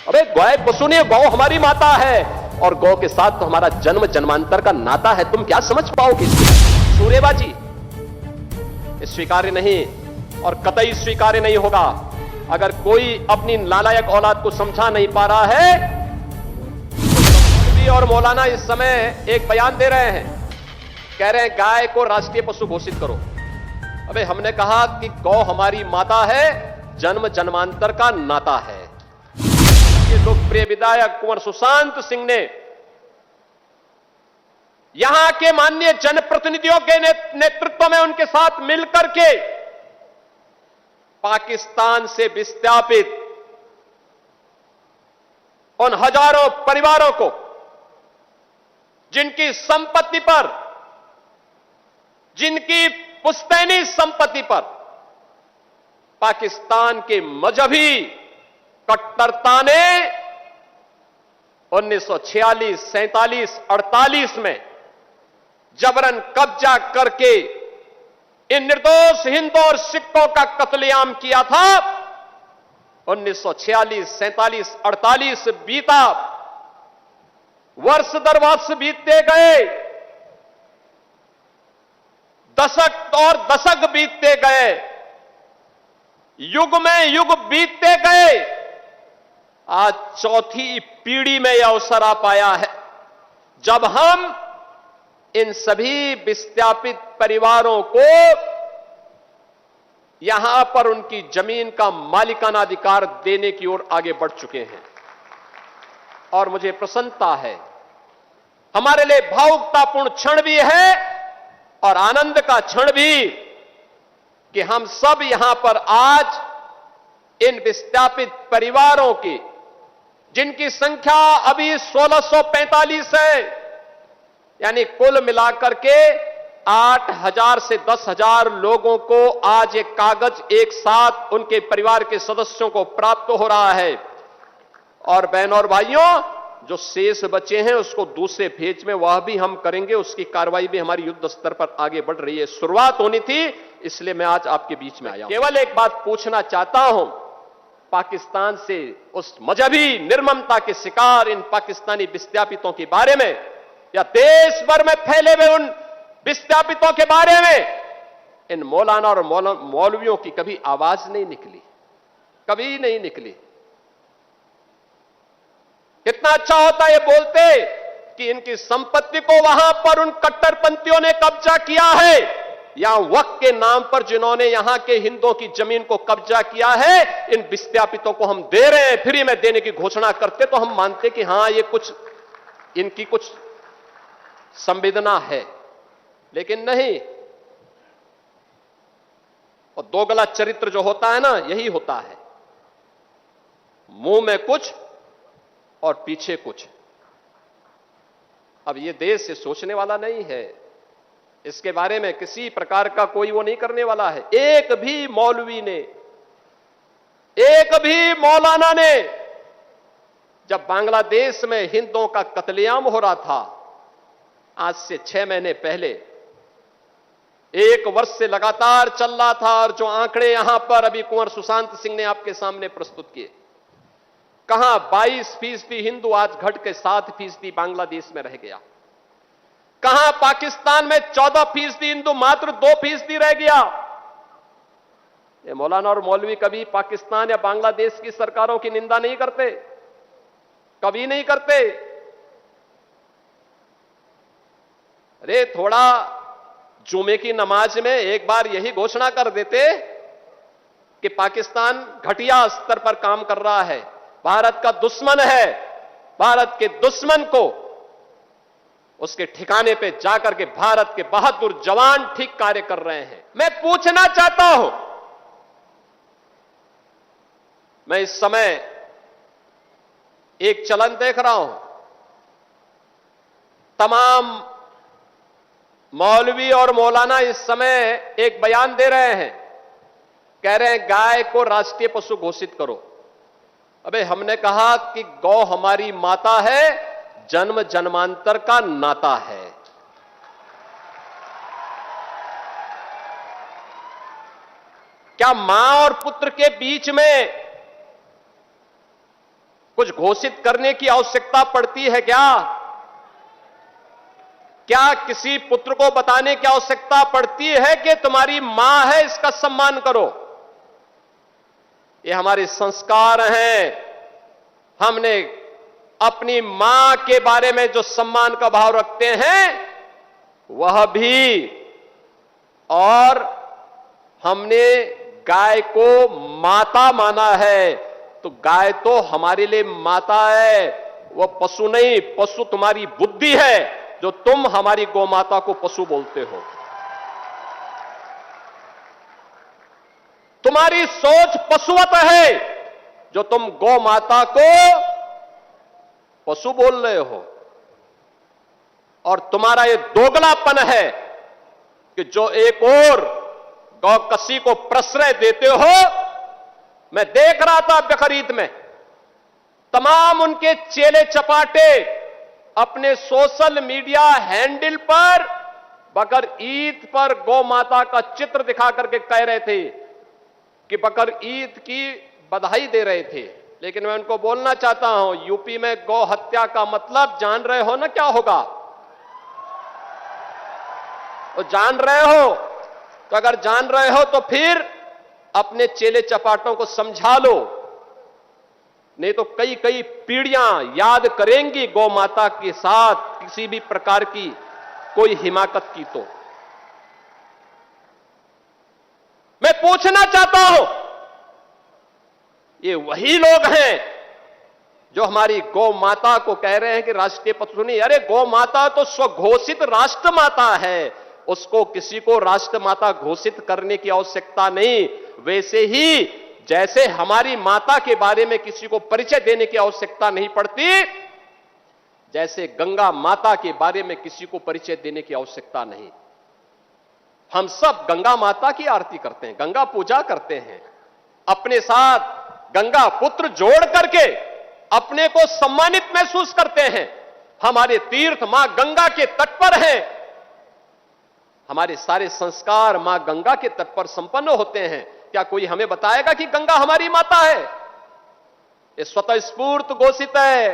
अबे गाय पशु नहीं, गौ हमारी माता है और गौ के साथ तो हमारा जन्म जन्मांतर का नाता है। तुम क्या समझ पाओगे? सूरेबाजी स्वीकार्य नहीं और कतई स्वीकार्य नहीं होगा। अगर कोई अपनी नालायक औलाद को समझा नहीं पा रहा है, तो और मौलाना इस समय एक बयान दे रहे हैं, कह रहे हैं गाय को राष्ट्रीय पशु घोषित करो। अबे हमने कहा कि गौ हमारी माता है, जन्म जन्मांतर का नाता है। ये लोकप्रिय विधायक कुंवर सुशांत सिंह ने यहां के माननीय जनप्रतिनिधियों के नेतृत्व में उनके साथ मिलकर के पाकिस्तान से विस्थापित उन हजारों परिवारों को, जिनकी संपत्ति पर, जिनकी पुश्तैनी संपत्ति पर पाकिस्तान के मजहबी कट्टरता ने 1946, 47, 48 में जबरन कब्जा करके इन निर्दोष हिंदू और सिखों का कत्लेआम किया था। 1946, 47, 48 बीता, वर्ष दर वर्ष बीतते गए, दशक और दशक बीतते गए, युग में युग बीतते गए। आज चौथी पीढ़ी में यह अवसर आ पाया है जब हम इन सभी विस्थापित परिवारों को यहां पर उनकी जमीन का मालिकाना अधिकार देने की ओर आगे बढ़ चुके हैं। और मुझे प्रसन्नता है, हमारे लिए भावुकतापूर्ण क्षण भी है और आनंद का क्षण भी, कि हम सब यहां पर आज इन विस्थापित परिवारों की, जिनकी संख्या अभी 1645 है, यानी कुल मिलाकर के 8000 से 10,000 लोगों को आज एक कागज एक साथ उनके परिवार के सदस्यों को प्राप्त हो रहा है। और बहनों और भाइयों, जो शेष बचे हैं उसको दूसरे फेज में वह भी हम करेंगे, उसकी कार्रवाई भी हमारी युद्ध स्तर पर आगे बढ़ रही है। शुरुआत होनी थी, इसलिए मैं आज आपके बीच में आया हूं। केवल एक बात पूछना चाहता हूं, पाकिस्तान से उस मजहबी निर्ममता के शिकार इन पाकिस्तानी विस्थापितों के बारे में, या देश भर में फैले हुए उन विस्थापितों के बारे में इन मौलाना और मौलवियों की कभी आवाज नहीं निकली, कभी नहीं निकली। कितना अच्छा होता ये बोलते कि इनकी संपत्ति को वहां पर उन कट्टरपंथियों ने कब्जा किया है, या वक्फ के नाम पर जिन्होंने यहां के हिंदुओं की जमीन को कब्जा किया है, इन विस्थापितों को हम दे रहे हैं, फ्री में देने की घोषणा करते तो हम मानते कि हां ये कुछ इनकी कुछ संवेदना है। लेकिन नहीं, और दोगला चरित्र जो होता है ना, यही होता है, मुंह में कुछ और पीछे कुछ। अब ये देश से सोचने वाला नहीं है, इसके बारे में किसी प्रकार का कोई वो नहीं करने वाला है। एक भी मौलवी ने, एक भी मौलाना ने, जब बांग्लादेश में हिंदुओं का कत्लेआम हो रहा था आज से 6 महीने पहले, 1 वर्ष से लगातार चल रहा था, और जो आंकड़े यहां पर अभी कुंवर सुशांत सिंह ने आपके सामने प्रस्तुत किए, कहां 22% हिंदू आज घट के 7% बांग्लादेश में रह गया, कहां पाकिस्तान में 14% हिंदू मात्र 2% रह गया। ये मौलाना और मौलवी कभी पाकिस्तान या बांग्लादेश की सरकारों की निंदा नहीं करते, कभी नहीं करते। अरे थोड़ा जुमे की नमाज में एक बार यही घोषणा कर देते कि पाकिस्तान घटिया स्तर पर काम कर रहा है, भारत का दुश्मन है, भारत के दुश्मन को उसके ठिकाने पे जाकर के भारत के बहादुर जवान ठीक कार्य कर रहे हैं। मैं पूछना चाहता हूं, मैं इस समय एक चलन देख रहा हूं, तमाम मौलवी और मौलाना इस समय एक बयान दे रहे हैं, कह रहे हैं गाय को राष्ट्रीय पशु घोषित करो। अबे हमने कहा कि गौ हमारी माता है, जन्म जन्मांतर का नाता है। क्या मां और पुत्र के बीच में कुछ घोषित करने की आवश्यकता पड़ती है क्या? क्या किसी पुत्र को बताने की आवश्यकता पड़ती है कि तुम्हारी मां है, इसका सम्मान करो? ये हमारे संस्कार हैं। हमने अपनी मां के बारे में जो सम्मान का भाव रखते हैं वह भी, और हमने गाय को माता माना है, तो गाय तो हमारे लिए माता है, वह पशु नहीं। पशु तुम्हारी बुद्धि है जो तुम हमारी गौ माता को पशु बोलते हो। तुम्हारी सोच पशुवत है जो तुम गौ माता को पशु बोल रहे हो, और तुम्हारा यह दोगलापन है कि जो एक और गौ कसी को प्रश्रय देते हो। मैं देख रहा था बकरीद में तमाम उनके चेले चपाटे अपने सोशल मीडिया हैंडल पर बकर ईद पर गौ माता का चित्र दिखा करके कह रहे थे कि बकर ईद की बधाई दे रहे थे। लेकिन मैं उनको बोलना चाहता हूं, यूपी में गौ हत्या का मतलब जान रहे हो ना क्या होगा? तो जान रहे हो, तो अगर जान रहे हो तो फिर अपने चेले चपाटों को समझा लो, नहीं तो कई कई पीढ़ियां याद करेंगी गौ माता के साथ किसी भी प्रकार की कोई हिमाकत की। तो मैं पूछना चाहता हूं, ये वही लोग हैं जो हमारी गौ माता को कह रहे हैं कि राष्ट्रीय पशु नहीं। अरे गौ माता तो स्वघोषित राष्ट्र माता है, उसको किसी को राष्ट्र माता घोषित करने की आवश्यकता नहीं। वैसे ही जैसे हमारी माता के बारे में किसी को परिचय देने की आवश्यकता नहीं पड़ती, जैसे गंगा माता के बारे में किसी को परिचय देने की आवश्यकता नहीं। हम सब गंगा माता की आरती करते हैं, गंगा पूजा करते हैं, अपने साथ गंगा पुत्र जोड़ करके अपने को सम्मानित महसूस करते हैं। हमारे तीर्थ मां गंगा के तट पर हैं, हमारे सारे संस्कार मां गंगा के तट पर संपन्न होते हैं। क्या कोई हमें बताएगा कि गंगा हमारी माता है? ये स्वतः स्फूर्त घोषित है,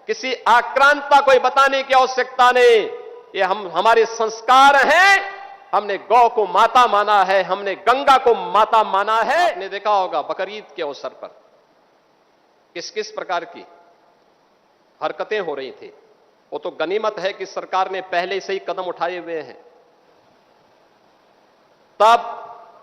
किसी आक्रांता को बताने की आवश्यकता नहीं। ये हमारे संस्कार हैं। हमने गौ को माता माना है, हमने गंगा को माता माना है। आपने देखा होगा बकरीद के अवसर पर किस किस प्रकार की हरकतें हो रही थी। वो तो गनीमत है कि सरकार ने पहले से ही कदम उठाए हुए हैं, तब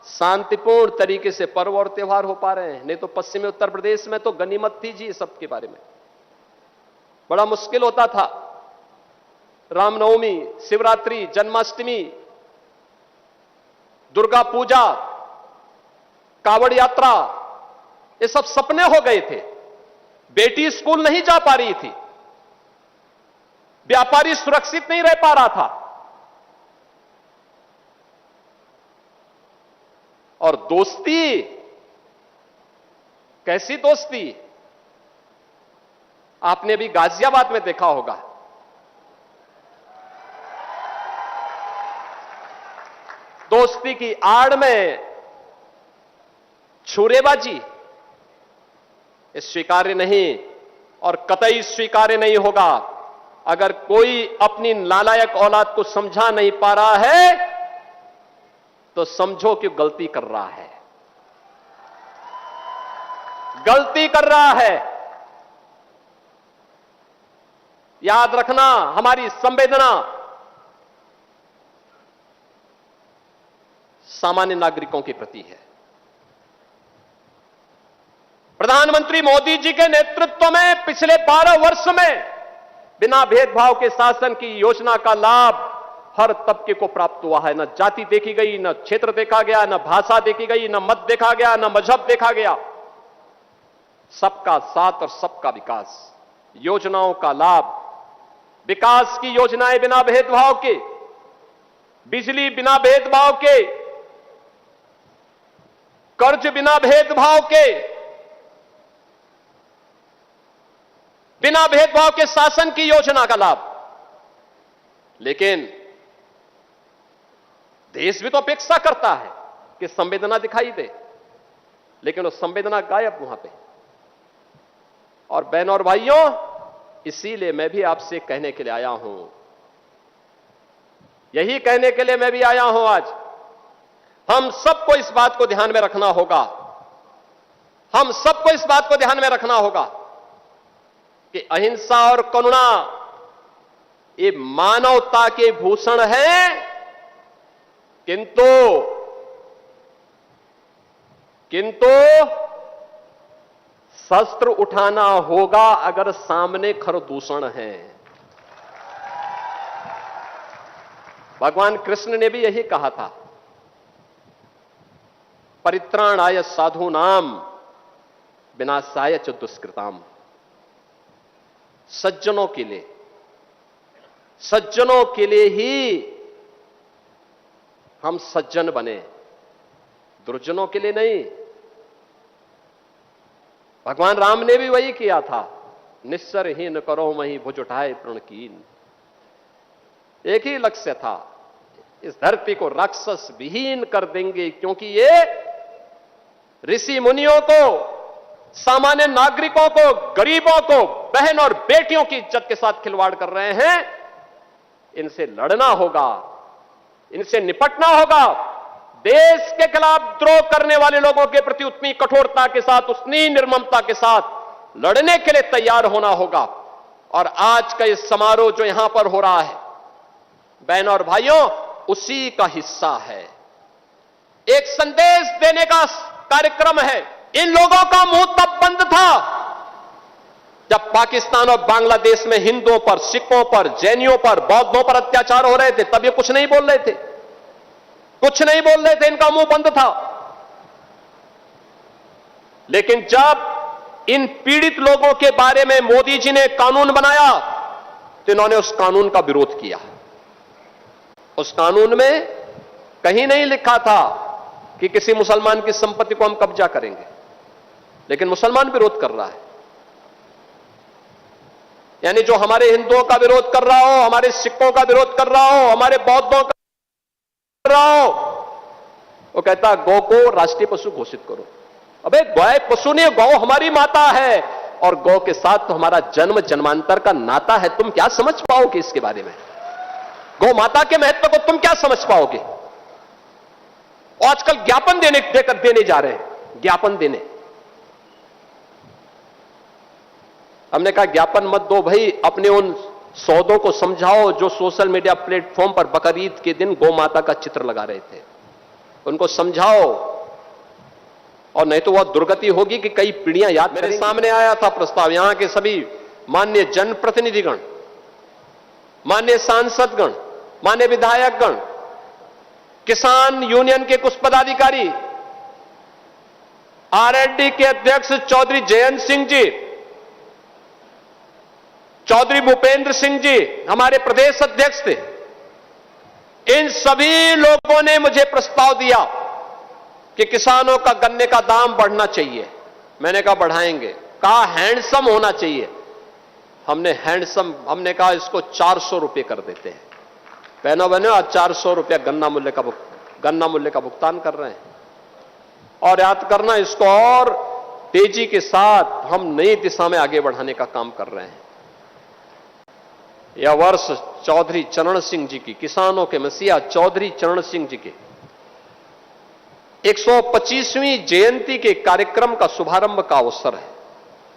शांतिपूर्ण तरीके से पर्व और त्योहार हो पा रहे हैं। नहीं तो पश्चिमी उत्तर प्रदेश में तो गनीमत थी जी, सबके बारे में बड़ा मुश्किल होता था। रामनवमी, शिवरात्रि, जन्माष्टमी, दुर्गा पूजा, कावड़ यात्रा, ये सब सपने हो गए थे। बेटी स्कूल नहीं जा पा रही थी, व्यापारी सुरक्षित नहीं रह पा रहा था, और दोस्ती, कैसी दोस्ती? आपने भी गाजियाबाद में देखा होगा, दोस्ती की आड़ में छुरेबाजी, ये स्वीकार्य नहीं और कतई स्वीकार्य नहीं होगा। अगर कोई अपनी नालायक औलाद को समझा नहीं पा रहा है तो समझो कि गलती कर रहा है, गलती कर रहा है। याद रखना, हमारी संवेदना सामान्य नागरिकों के प्रति है। प्रधानमंत्री मोदी जी के नेतृत्व में पिछले 12 वर्ष में बिना भेदभाव के शासन की योजना का लाभ हर तबके को प्राप्त हुआ है। न जाति देखी गई, न क्षेत्र देखा गया, न भाषा देखी गई, न मत देखा गया, न मजहब देखा गया। सबका साथ और सबका विकास, योजनाओं का लाभ, विकास की योजनाएं बिना भेदभाव के, बिजली बिना भेदभाव के, कर्ज बिना भेदभाव के, बिना भेदभाव के शासन की योजना का लाभ। लेकिन देश भी तो अपेक्षा करता है कि संवेदना दिखाई दे, लेकिन वो संवेदना गायब वहां पे। और बहनों और भाइयों, इसीलिए मैं भी आपसे कहने के लिए आया हूं, यही कहने के लिए मैं भी आया हूं आज। हम सबको इस बात को ध्यान में रखना होगा, हम सबको इस बात को ध्यान में रखना होगा कि अहिंसा और करुणा ये मानवता के भूषण हैं, किंतु शस्त्र उठाना होगा अगर सामने खरदूषण है। भगवान कृष्ण ने भी यही कहा था, परित्राणाय साधूनाम विनाशाय च दुष्कृताम। सज्जनों के लिए ही हम सज्जन बने, दुर्जनों के लिए नहीं। भगवान राम ने भी वही किया था, निस्सरहीन करो मही भुज उठाए प्रणकीन। एक ही लक्ष्य था, इस धरती को राक्षस विहीन कर देंगे, क्योंकि ये ऋषि मुनियों को, सामान्य नागरिकों को, गरीबों को, बहन और बेटियों की इज्जत के साथ खिलवाड़ कर रहे हैं। इनसे लड़ना होगा, इनसे निपटना होगा। देश के खिलाफ द्रोह करने वाले लोगों के प्रति उतनी कठोरता के साथ, उतनी निर्ममता के साथ लड़ने के लिए तैयार होना होगा। और आज का ये समारोह जो यहां पर हो रहा है, बहनों और भाइयों, उसी का हिस्सा है। एक संदेश देने का कार्यक्रम है। इन लोगों का मुंह तब बंद था जब पाकिस्तान और बांग्लादेश में हिंदुओं पर, सिखों पर, जैनियों पर, बौद्धों पर अत्याचार हो रहे थे, तब ये कुछ नहीं बोल रहे थे, कुछ नहीं बोल रहे थे, इनका मुंह बंद था। लेकिन जब इन पीड़ित लोगों के बारे में मोदी जी ने कानून बनाया तो इन्होंने उस कानून का विरोध किया। उस कानून में कहीं नहीं लिखा था कि किसी मुसलमान की संपत्ति को हम कब्जा करेंगे, लेकिन मुसलमान विरोध कर रहा है। यानी जो हमारे हिंदुओं का विरोध कर रहा हो, हमारे सिखों का विरोध कर रहा हो, हमारे बौद्धों का कर रहा हो, वो कहता गौ को राष्ट्रीय पशु घोषित करो। अबे गाय पशु नहीं, गौ हमारी माता है और गौ के साथ तो हमारा जन्म जन्मांतर का नाता है। तुम क्या समझ पाओगे इसके बारे में? गौ माता के महत्व को तुम क्या समझ पाओगे? आजकल ज्ञापन देने जा रहे हैं, ज्ञापन देने। हमने कहा ज्ञापन मत दो भाई, अपने उन सौदों को समझाओ जो सोशल मीडिया प्लेटफॉर्म पर बकरीद के दिन गौ माता का चित्र लगा रहे थे, उनको समझाओ, और नहीं तो वह दुर्गति होगी कि कई पीढ़ियां याद। मेरे सामने आया था प्रस्ताव, यहां के सभी माननीय जनप्रतिनिधिगण, माननीय सांसदगण, माननीय विधायकगण, किसान यूनियन के कुछ पदाधिकारी, आरएलडी के अध्यक्ष चौधरी जयंत सिंह जी, चौधरी भूपेंद्र सिंह जी हमारे प्रदेश अध्यक्ष थे। इन सभी लोगों ने मुझे प्रस्ताव दिया कि किसानों का गन्ने का दाम बढ़ना चाहिए। मैंने कहा बढ़ाएंगे, कहा हैंडसम होना चाहिए। हमने कहा इसको 400 रुपए कर देते हैं। बहनों बहनों, आज 400 रुपया गन्ना मूल्य का भुगतान कर रहे हैं। और याद करना, इसको और तेजी के साथ हम नई दिशा में आगे बढ़ाने का काम कर रहे हैं। यह वर्ष चौधरी चरण सिंह जी की, किसानों के मसीहा चौधरी चरण सिंह जी के 125वीं जयंती के कार्यक्रम का शुभारंभ का अवसर है,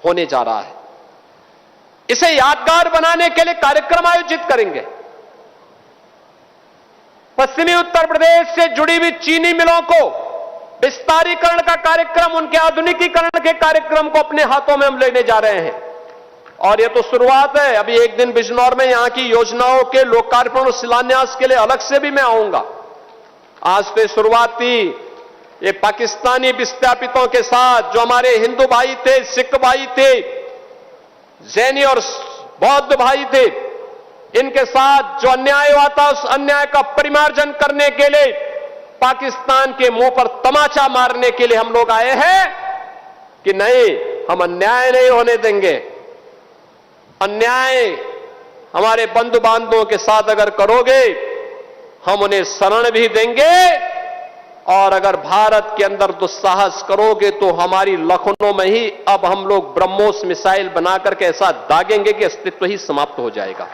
होने जा रहा है। इसे यादगार बनाने के लिए कार्यक्रम आयोजित करेंगे। पश्चिमी उत्तर प्रदेश से जुड़ी हुई चीनी मिलों को विस्तारीकरण का कार्यक्रम, उनके आधुनिकीकरण के कार्यक्रम को अपने हाथों में हम लेने जा रहे हैं। और यह तो शुरुआत है। अभी एक दिन बिजनौर में यहां की योजनाओं के लोकार्पण और शिलान्यास के लिए अलग से भी मैं आऊंगा। आज से शुरुआत थी ये पाकिस्तानी विस्थापितों के साथ, जो हमारे हिंदू भाई थे, सिख भाई थे, जैनी और बौद्ध भाई थे, इनके साथ जो अन्याय हुआ था, उस अन्याय का परिमार्जन करने के लिए, पाकिस्तान के मुंह पर तमाचा मारने के लिए हम लोग आए हैं कि नहीं, हम अन्याय नहीं होने देंगे। अन्याय हमारे बंधु बांधवों के साथ अगर करोगे, हम उन्हें शरण भी देंगे और अगर भारत के अंदर दुस्साहस करोगे तो हमारी लखनऊ में ही अब हम लोग ब्रह्मोस मिसाइल बना करके ऐसा दागेंगे कि अस्तित्व ही समाप्त हो जाएगा।